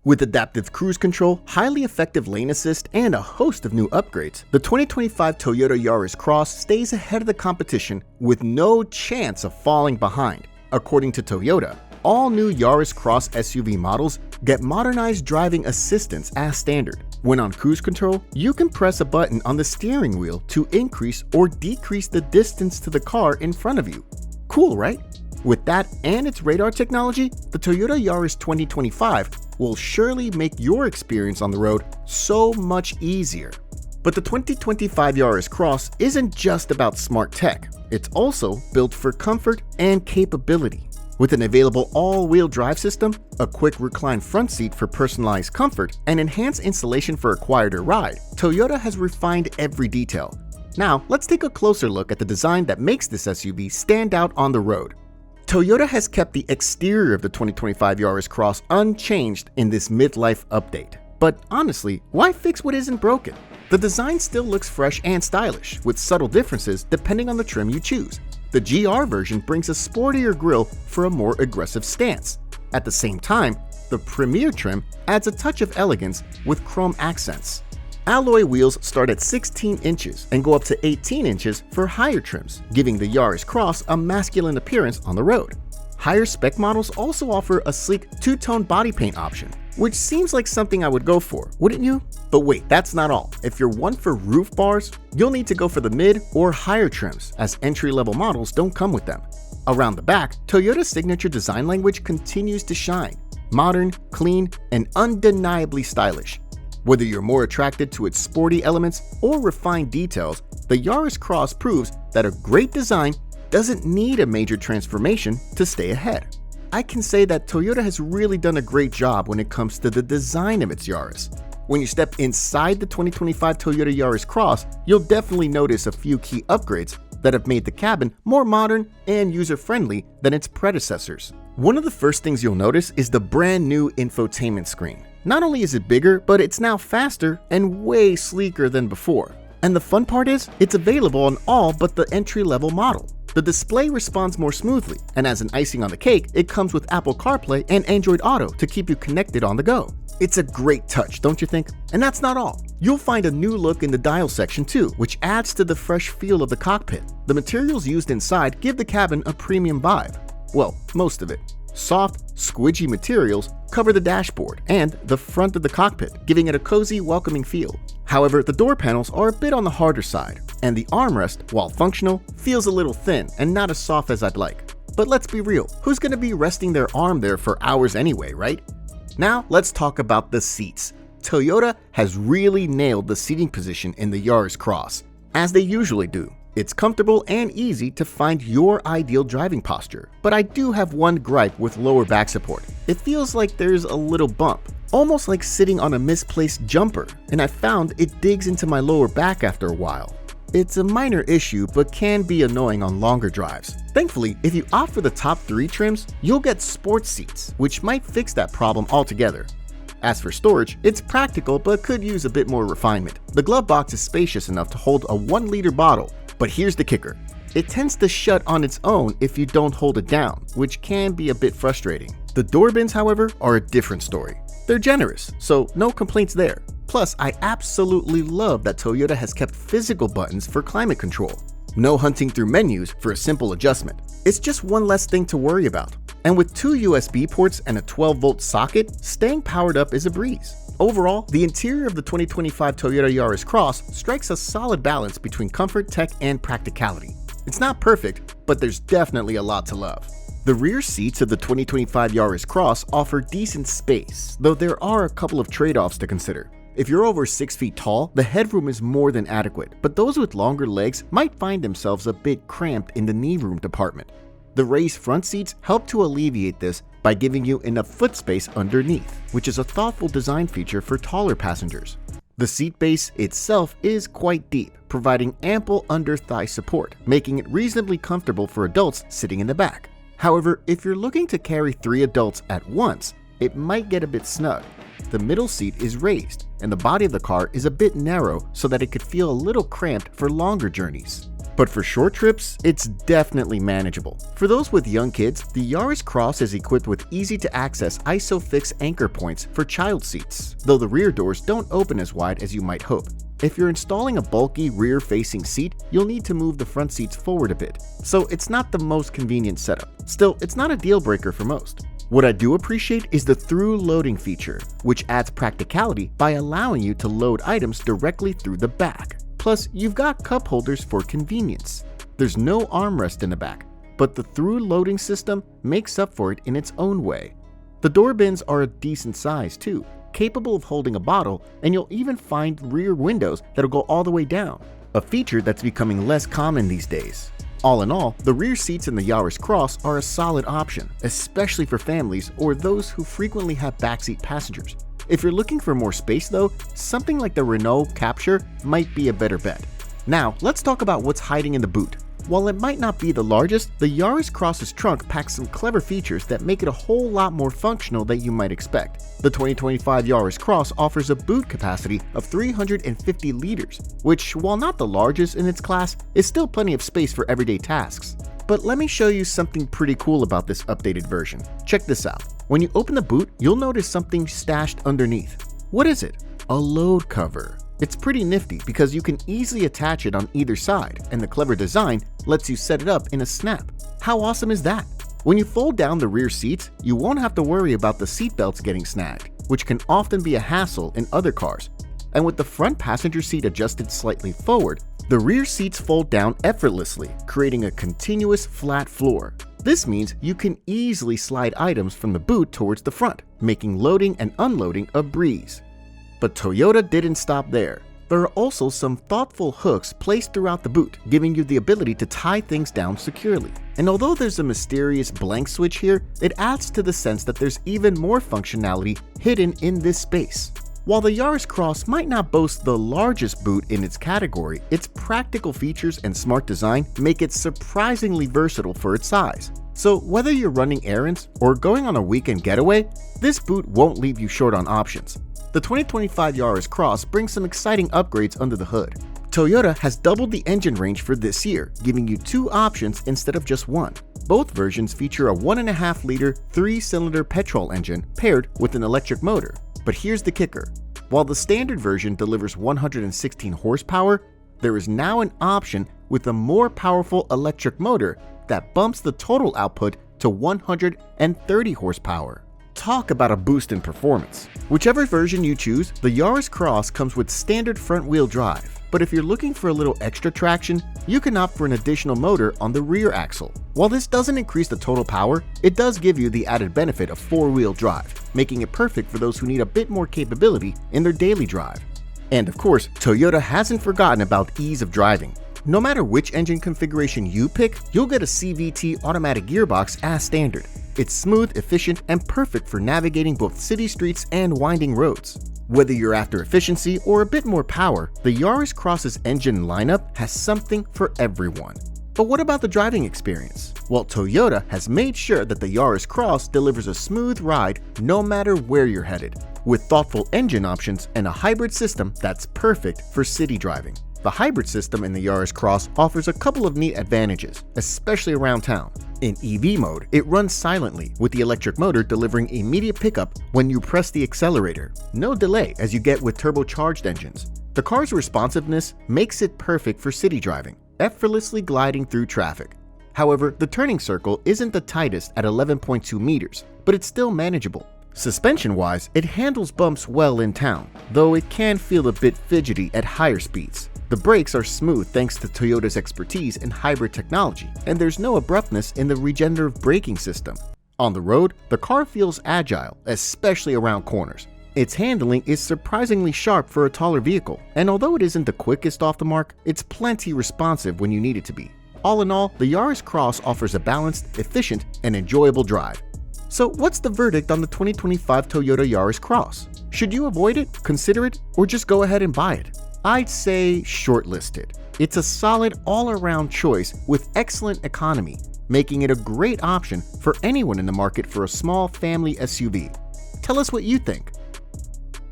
With adaptive cruise control, highly effective lane assist, and a host of new upgrades, the 2025 Toyota Yaris Cross stays ahead of the competition with no chance of falling behind. According to Toyota, all new Yaris Cross SUV models get modernized driving assistance as standard. When on cruise control, you can press a button on the steering wheel to increase or decrease the distance to the car in front of you. Cool, right? With that and its radar technology, the Toyota Yaris 2025 will surely make your experience on the road so much easier. But the 2025 Yaris Cross isn't just about smart tech, it's also built for comfort and capability. With an available all-wheel drive system, a quick recline front seat for personalized comfort, and enhanced insulation for a quieter ride, Toyota has refined every detail. Now, let's take a closer look at the design that makes this SUV stand out on the road. Toyota has kept the exterior of the 2025 Yaris Cross unchanged in this midlife update. But honestly, why fix what isn't broken? The design still looks fresh and stylish, with subtle differences depending on the trim you choose. The GR version brings a sportier grille for a more aggressive stance. At the same time, the Premier trim adds a touch of elegance with chrome accents. Alloy wheels start at 16 inches and go up to 18 inches for higher trims, giving the Yaris Cross a masculine appearance on the road. Higher spec models also offer a sleek two-tone body paint option, which seems like something I would go for, wouldn't you? But wait, that's not all. If you're one for roof bars, you'll need to go for the mid or higher trims, as entry-level models don't come with them. Around the back, Toyota's signature design language continues to shine. Modern, clean, and undeniably stylish. Whether you're more attracted to its sporty elements or refined details, the Yaris Cross proves that a great design doesn't need a major transformation to stay ahead. I can say that Toyota has really done a great job when it comes to the design of its Yaris. When you step inside the 2025 Toyota Yaris Cross, you'll definitely notice a few key upgrades that have made the cabin more modern and user-friendly than its predecessors. One of the first things you'll notice is the brand new infotainment screen. Not only is it bigger, but it's now faster and way sleeker than before. And the fun part is, it's available on all but the entry-level model. The display responds more smoothly, and as an icing on the cake, it comes with Apple CarPlay and Android Auto to keep you connected on the go. It's a great touch, don't you think? And that's not all. You'll find a new look in the dial section too, which adds to the fresh feel of the cockpit. The materials used inside give the cabin a premium vibe. Well, most of it. Soft, squidgy materials cover the dashboard and the front of the cockpit, giving it a cozy, welcoming feel. However, the door panels are a bit on the harder side, and the armrest, while functional, feels a little thin and not as soft as I'd like. But let's be real, who's going to be resting their arm there for hours anyway, right? Now, let's talk about the seats. Toyota has really nailed the seating position in the Yaris Cross, as they usually do. It's comfortable and easy to find your ideal driving posture, but I do have one gripe with lower back support. It feels like there's a little bump, almost like sitting on a misplaced jumper, and I found it digs into my lower back after a while. It's a minor issue, but can be annoying on longer drives. Thankfully, if you opt for the top 3 trims, you'll get sports seats, which might fix that problem altogether. As for storage, it's practical but could use a bit more refinement. The glove box is spacious enough to hold a 1-liter bottle. But here's the kicker. It tends to shut on its own if you don't hold it down, which can be a bit frustrating. The door bins, however, are a different story. They're generous, so no complaints there. Plus, I absolutely love that Toyota has kept physical buttons for climate control. No hunting through menus for a simple adjustment. It's just one less thing to worry about. And with 2 USB ports and a 12-volt socket, staying powered up is a breeze. Overall, the interior of the 2025 Toyota Yaris Cross strikes a solid balance between comfort, tech, and practicality. It's not perfect, but there's definitely a lot to love. The rear seats of the 2025 Yaris Cross offer decent space, though there are a couple of trade-offs to consider. If you're over 6 feet tall, the headroom is more than adequate, but those with longer legs might find themselves a bit cramped in the knee room department. The raised front seats help to alleviate this by giving you enough foot space underneath, which is a thoughtful design feature for taller passengers. The seat base itself is quite deep, providing ample under-thigh support, making it reasonably comfortable for adults sitting in the back. However, if you're looking to carry 3 adults at once, it might get a bit snug. The middle seat is raised, and the body of the car is a bit narrow so that it could feel a little cramped for longer journeys. But for short trips, it's definitely manageable. For those with young kids, the Yaris Cross is equipped with easy-to-access ISOFIX anchor points for child seats, though the rear doors don't open as wide as you might hope. If you're installing a bulky rear-facing seat, you'll need to move the front seats forward a bit, so it's not the most convenient setup. Still, it's not a deal-breaker for most. What I do appreciate is the through loading feature, which adds practicality by allowing you to load items directly through the back. Plus, you've got cup holders for convenience. There's no armrest in the back, but the through loading system makes up for it in its own way. The door bins are a decent size too, capable of holding a bottle, and you'll even find rear windows that'll go all the way down, a feature that's becoming less common these days. All in all, the rear seats in the Yaris Cross are a solid option, especially for families or those who frequently have backseat passengers. If you're looking for more space though, something like the Renault Capture might be a better bet. Now, let's talk about what's hiding in the boot. While it might not be the largest, the Yaris Cross's trunk packs some clever features that make it a whole lot more functional than you might expect. The 2025 Yaris Cross offers a boot capacity of 350 liters, which, while not the largest in its class, is still plenty of space for everyday tasks. But let me show you something pretty cool about this updated version. Check this out. When you open the boot, you'll notice something stashed underneath. What is it? A load cover. It's pretty nifty because you can easily attach it on either side, and the clever design lets you set it up in a snap. How awesome is that? When you fold down the rear seats, you won't have to worry about the seat belts getting snagged, which can often be a hassle in other cars. And with the front passenger seat adjusted slightly forward, the rear seats fold down effortlessly, creating a continuous flat floor. This means you can easily slide items from the boot towards the front, making loading and unloading a breeze. But Toyota didn't stop there. There are also some thoughtful hooks placed throughout the boot, giving you the ability to tie things down securely. And although there's a mysterious blank switch here, it adds to the sense that there's even more functionality hidden in this space. While the Yaris Cross might not boast the largest boot in its category, its practical features and smart design make it surprisingly versatile for its size. So whether you're running errands or going on a weekend getaway, this boot won't leave you short on options. The 2025 Yaris Cross brings some exciting upgrades under the hood. Toyota has doubled the engine range for this year, giving you two options instead of just one. Both versions feature a 1.5-liter 3-cylinder petrol engine paired with an electric motor. But here's the kicker. While the standard version delivers 116 horsepower, there is now an option with a more powerful electric motor that bumps the total output to 130 horsepower. Talk about a boost in performance. Whichever version you choose, the Yaris Cross comes with standard front-wheel drive. But if you're looking for a little extra traction, you can opt for an additional motor on the rear axle. While this doesn't increase the total power, it does give you the added benefit of 4-wheel drive, making it perfect for those who need a bit more capability in their daily drive. And of course, Toyota hasn't forgotten about ease of driving. No matter which engine configuration you pick, you'll get a CVT automatic gearbox as standard. It's smooth, efficient, and perfect for navigating both city streets and winding roads. Whether you're after efficiency or a bit more power, the Yaris Cross's engine lineup has something for everyone. But what about the driving experience? Well, Toyota has made sure that the Yaris Cross delivers a smooth ride no matter where you're headed, with thoughtful engine options and a hybrid system that's perfect for city driving. The hybrid system in the Yaris Cross offers a couple of neat advantages, especially around town. In EV mode, it runs silently, with the electric motor delivering immediate pickup when you press the accelerator. No delay as you get with turbocharged engines. The car's responsiveness makes it perfect for city driving, effortlessly gliding through traffic. However, the turning circle isn't the tightest at 11.2 meters, but it's still manageable. Suspension-wise, it handles bumps well in town, though it can feel a bit fidgety at higher speeds. The brakes are smooth thanks to Toyota's expertise in hybrid technology, and there's no abruptness in the regenerative braking system. On the road, the car feels agile, especially around corners. Its handling is surprisingly sharp for a taller vehicle, and although it isn't the quickest off the mark, it's plenty responsive when you need it to be. All in all, the Yaris Cross offers a balanced, efficient, and enjoyable drive. So what's the verdict on the 2025 Toyota Yaris Cross? Should you avoid it, consider it, or just go ahead and buy it? I'd say shortlisted. It's a solid all-around choice with excellent economy, making it a great option for anyone in the market for a small family SUV. Tell us what you think.